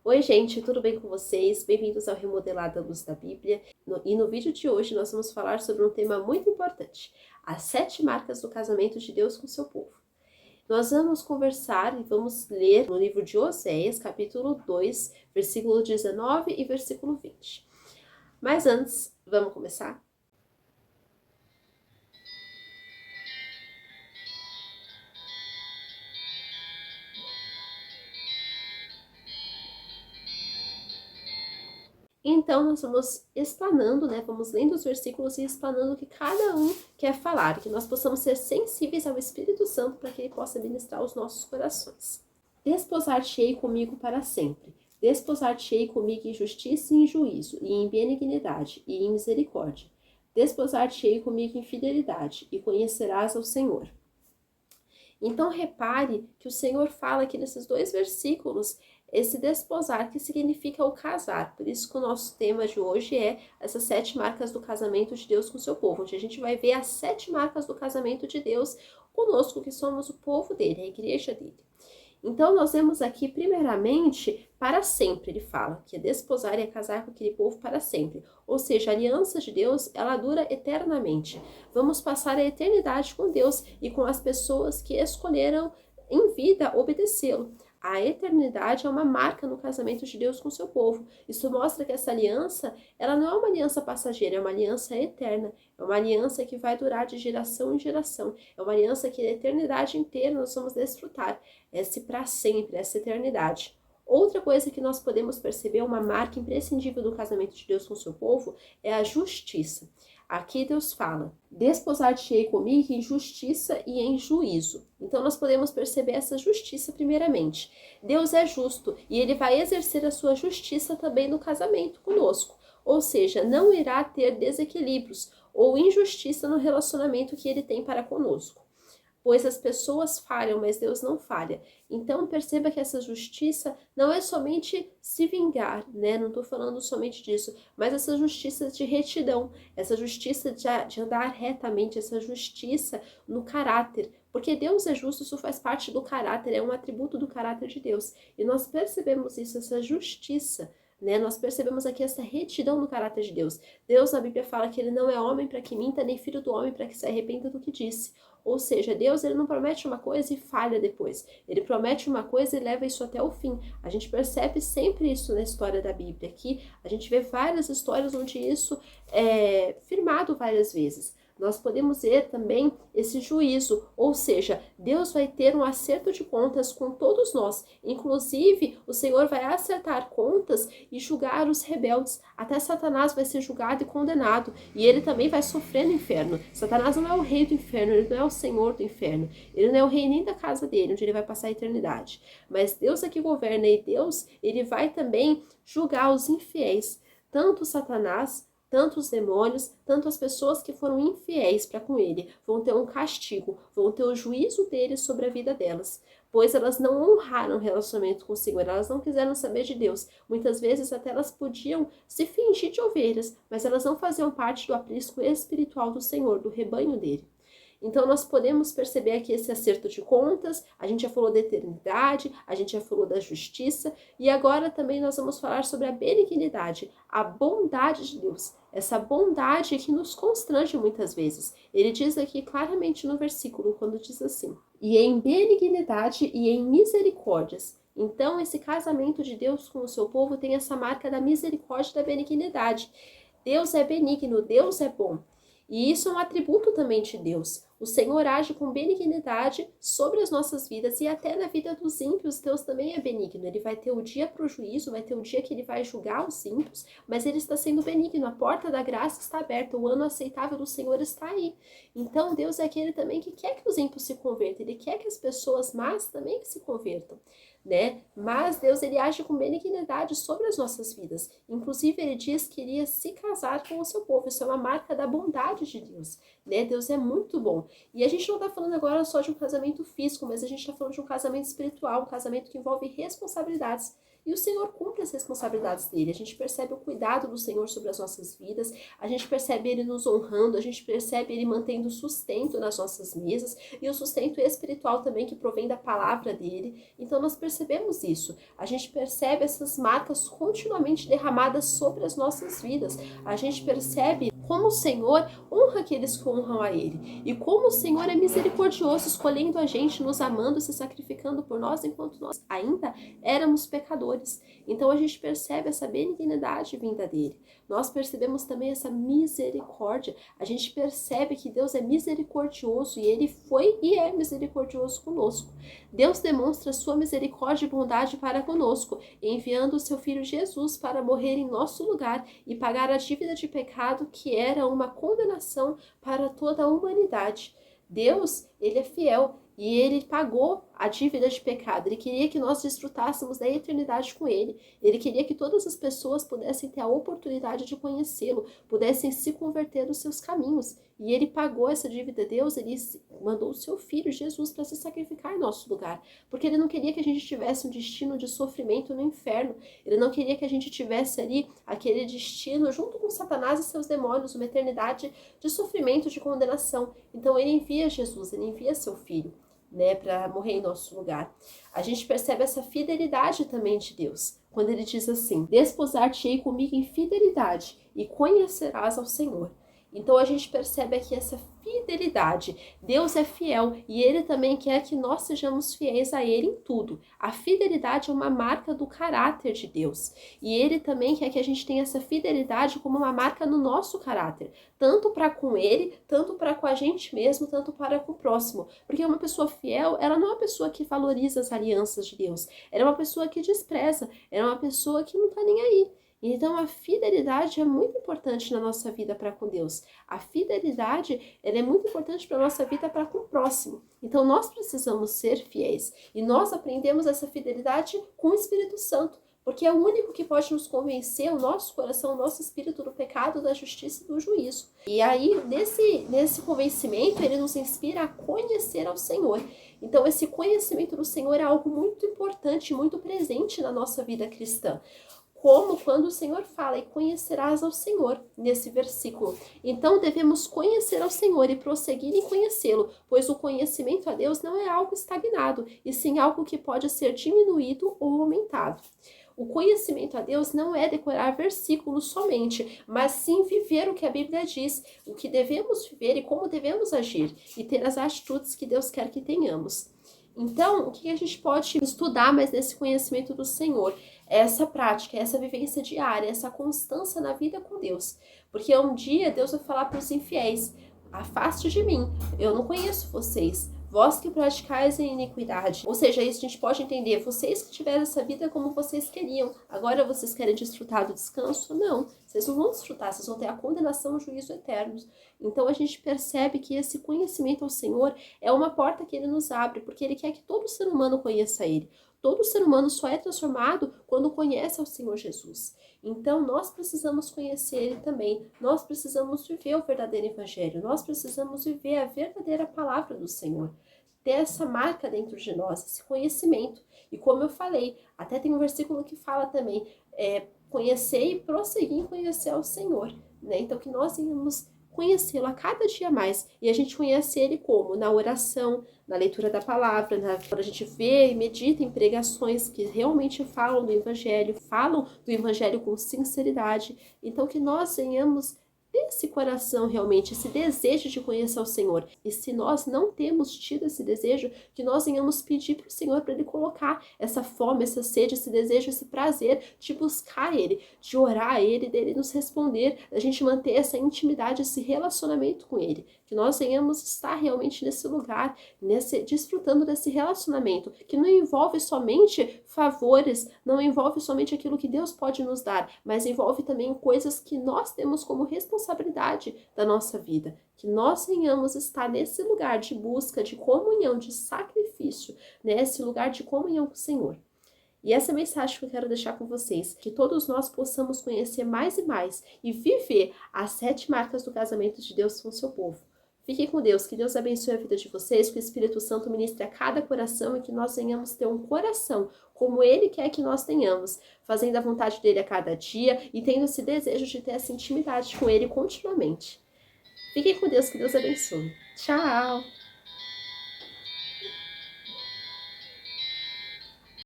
Oi, gente, tudo bem com vocês? Bem-vindos ao Remodelado à Luz da Bíblia. E no vídeo de hoje nós vamos falar sobre um tema muito importante: as 7 marcas do casamento de Deus com seu povo. Nós vamos conversar e vamos ler no livro de Oséias, capítulo 2, versículo 19 e versículo 20. Mas antes, vamos começar? Então, nós vamos explanando, vamos lendo os versículos e explanando o que cada um quer falar, que nós possamos ser sensíveis ao Espírito Santo para que ele possa ministrar os nossos corações. Desposar-te-ei comigo para sempre. Desposar-te-ei comigo em justiça e em juízo, e em benignidade e em misericórdia. Desposar-te-ei comigo em fidelidade, e conhecerás ao Senhor. Então, repare que o Senhor fala aqui nesses 2 versículos esse desposar, que significa o casar. Por isso que o nosso tema de hoje é essas 7 marcas do casamento de Deus com o seu povo, onde a gente vai ver as 7 marcas do casamento de Deus conosco, que somos o povo dele, a igreja dele. Então, nós vemos aqui, primeiramente, para sempre, ele fala, que é desposar e é casar com aquele povo para sempre. Ou seja, a aliança de Deus, ela dura eternamente. Vamos passar a eternidade com Deus e com as pessoas que escolheram em vida obedecê-lo. A eternidade é uma marca no casamento de Deus com o seu povo. Isso mostra que essa aliança, ela não é uma aliança passageira, é uma aliança eterna. É uma aliança que vai durar de geração em geração. É uma aliança que a eternidade inteira nós vamos desfrutar. Esse para sempre, essa eternidade. Outra coisa que nós podemos perceber, uma marca imprescindível do casamento de Deus com o seu povo, é a justiça. Aqui Deus fala, desposar-te-ei comigo em justiça e em juízo. Então nós podemos perceber essa justiça primeiramente. Deus é justo e ele vai exercer a sua justiça também no casamento conosco. Ou seja, não irá ter desequilíbrios ou injustiça no relacionamento que ele tem para conosco. Pois as pessoas falham, mas Deus não falha. Então perceba que essa justiça não é somente se vingar, Não estou falando somente disso, mas essa justiça de retidão, essa justiça de andar retamente, essa justiça no caráter. Porque Deus é justo, isso faz parte do caráter, é um atributo do caráter de Deus. E nós percebemos isso, essa justiça, Nós percebemos aqui essa retidão no caráter de Deus. Deus na Bíblia fala que ele não é homem para que minta, nem filho do homem para que se arrependa do que disse. Ou seja, Deus ele não promete uma coisa e falha depois. Ele promete uma coisa e leva isso até o fim. A gente percebe sempre isso na história da Bíblia. Aqui a gente vê várias histórias onde isso é firmado várias vezes. Nós podemos ver também esse juízo, ou seja, Deus vai ter um acerto de contas com todos nós. Inclusive, o Senhor vai acertar contas e julgar os rebeldes. Até Satanás vai ser julgado e condenado. E ele também vai sofrer no inferno. Satanás não é o rei do inferno, ele não é o senhor do inferno. Ele não é o rei nem da casa dele, onde ele vai passar a eternidade. Mas Deus é que governa e Deus, ele vai também julgar os infiéis. Tanto Satanás, tanto os demônios, tanto as pessoas que foram infiéis para com ele, vão ter um castigo, vão ter o juízo dele sobre a vida delas, pois elas não honraram o relacionamento com o Senhor, elas não quiseram saber de Deus. Muitas vezes até elas podiam se fingir de ovelhas, mas elas não faziam parte do aprisco espiritual do Senhor, do rebanho dele. Então, nós podemos perceber aqui esse acerto de contas, a gente já falou da eternidade, a gente já falou da justiça, e agora também nós vamos falar sobre a benignidade, a bondade de Deus, essa bondade que nos constrange muitas vezes. Ele diz aqui claramente no versículo, quando diz assim, e em benignidade e em misericórdias. Então, esse casamento de Deus com o seu povo tem essa marca da misericórdia e da benignidade. Deus é benigno, Deus é bom. E isso é um atributo também de Deus. O Senhor age com benignidade sobre as nossas vidas e até na vida dos ímpios, Deus também é benigno. Ele vai ter o dia para o juízo, vai ter o dia que ele vai julgar os ímpios, mas ele está sendo benigno. A porta da graça está aberta, o ano aceitável do Senhor está aí. Então Deus é aquele também que quer que os ímpios se convertam, ele quer que as pessoas más também se convertam. Mas Deus ele age com benignidade sobre as nossas vidas. Inclusive ele diz que iria se casar com o seu povo. Isso é uma marca da bondade de Deus, Deus é muito bom. E a gente não está falando agora só de um casamento físico, mas a gente está falando de um casamento espiritual, um casamento que envolve responsabilidades. e o Senhor cumpre as responsabilidades dele. A gente percebe o cuidado do Senhor sobre as nossas vidas, a gente percebe ele nos honrando, a gente percebe ele mantendo sustento nas nossas mesas e o sustento espiritual também que provém da palavra dele. Então nós percebemos isso. A gente percebe essas marcas continuamente derramadas sobre as nossas vidas. A gente percebe como o Senhor honra aqueles que honram a Ele. E como o Senhor é misericordioso, escolhendo a gente, nos amando, se sacrificando por nós, enquanto nós ainda éramos pecadores. Então a gente percebe essa benignidade vinda dele. Nós percebemos também essa misericórdia. A gente percebe que Deus é misericordioso e Ele foi e é misericordioso conosco. Deus demonstra sua misericórdia e bondade para conosco, enviando o seu Filho Jesus para morrer em nosso lugar e pagar a dívida de pecado que era uma condenação para toda a humanidade. Deus, ele é fiel e ele pagou a dívida de pecado. Ele queria que nós desfrutássemos da eternidade com ele. Ele queria que todas as pessoas pudessem ter a oportunidade de conhecê-lo, pudessem se converter dos seus caminhos. E ele pagou essa dívida a Deus, ele mandou o seu Filho Jesus para se sacrificar em nosso lugar, porque ele não queria que a gente tivesse um destino de sofrimento no inferno. Ele não queria que a gente tivesse ali aquele destino junto com Satanás e seus demônios, uma eternidade de sofrimento, de condenação. Então ele envia Jesus, ele envia seu Filho, para morrer em nosso lugar. A gente percebe essa fidelidade também de Deus, quando ele diz assim: desposar-te-ei comigo em fidelidade e conhecerás ao Senhor. Então a gente percebe aqui essa fidelidade. Deus é fiel e Ele também quer que nós sejamos fiéis a Ele em tudo. A fidelidade é uma marca do caráter de Deus. E Ele também quer que a gente tenha essa fidelidade como uma marca no nosso caráter. Tanto para com Ele, tanto para com a gente mesmo, tanto para com o próximo. Porque uma pessoa fiel, ela não é uma pessoa que valoriza as alianças de Deus. Ela é uma pessoa que despreza. Ela é uma pessoa que não está nem aí. Então a fidelidade é muito importante na nossa vida para com Deus. A fidelidade, ela é muito importante para a nossa vida para com o próximo. Então nós precisamos ser fiéis. E nós aprendemos essa fidelidade com o Espírito Santo, porque é o único que pode nos convencer, o nosso coração, o nosso espírito, do pecado, da justiça e do juízo. E aí, nesse convencimento, ele nos inspira a conhecer ao Senhor. Então esse conhecimento do Senhor é algo muito importante, muito presente na nossa vida cristã. Como quando o Senhor fala, e conhecerás ao Senhor, nesse versículo. Então devemos conhecer ao Senhor e prosseguir em conhecê-lo, pois o conhecimento a Deus não é algo estagnado, e sim algo que pode ser diminuído ou aumentado. O conhecimento a Deus não é decorar versículos somente, mas sim viver o que a Bíblia diz, o que devemos viver e como devemos agir, e ter as atitudes que Deus quer que tenhamos. Então, o que a gente pode estudar mais nesse conhecimento do Senhor? Essa prática, essa vivência diária, essa constância na vida com Deus. Porque um dia Deus vai falar para os infiéis: afaste de mim, eu não conheço vocês. Vós que praticais a iniquidade. Ou seja, isso a gente pode entender. Vocês que tiveram essa vida como vocês queriam. Agora vocês querem desfrutar do descanso? Não. Vocês não vão desfrutar. Vocês vão ter a condenação e o juízo eternos. Então a gente percebe que esse conhecimento ao Senhor é uma porta que Ele nos abre. Porque Ele quer que todo ser humano conheça Ele. Todo ser humano só é transformado quando conhece ao Senhor Jesus. Então nós precisamos conhecer Ele também. Nós precisamos viver o verdadeiro Evangelho. Nós precisamos viver a verdadeira palavra do Senhor. Ter essa marca dentro de nós, esse conhecimento. E como eu falei, até tem um versículo que fala também, conhecer e prosseguir em conhecer ao Senhor. Então que nós venhamos conhecê-lo a cada dia mais. E a gente conhece Ele como? Na oração, na leitura da palavra, quando a gente vê e medita em pregações que realmente falam do Evangelho com sinceridade. Então que nós venhamos ter esse coração realmente, esse desejo de conhecer o Senhor. E se nós não temos tido esse desejo, que nós venhamos pedir para o Senhor para Ele colocar essa fome, essa sede, esse desejo, esse prazer de buscar Ele, de orar a Ele, dele nos responder, a gente manter essa intimidade, esse relacionamento com Ele. Que nós venhamos estar realmente nesse lugar, desfrutando desse relacionamento, que não envolve somente favores, não envolve somente aquilo que Deus pode nos dar, mas envolve também coisas que nós temos como responsabilidade da nossa vida. Que nós venhamos estar nesse lugar de busca, de comunhão, de sacrifício, nesse lugar de comunhão com o Senhor. E essa é a mensagem que eu quero deixar com vocês, que todos nós possamos conhecer mais e mais e viver as 7 marcas do casamento de Deus com o seu povo. Fiquem com Deus, que Deus abençoe a vida de vocês, que o Espírito Santo ministre a cada coração e que nós venhamos ter um coração como Ele quer que nós tenhamos, fazendo a vontade dele a cada dia e tendo esse desejo de ter essa intimidade com Ele continuamente. Fiquem com Deus, que Deus abençoe. Tchau!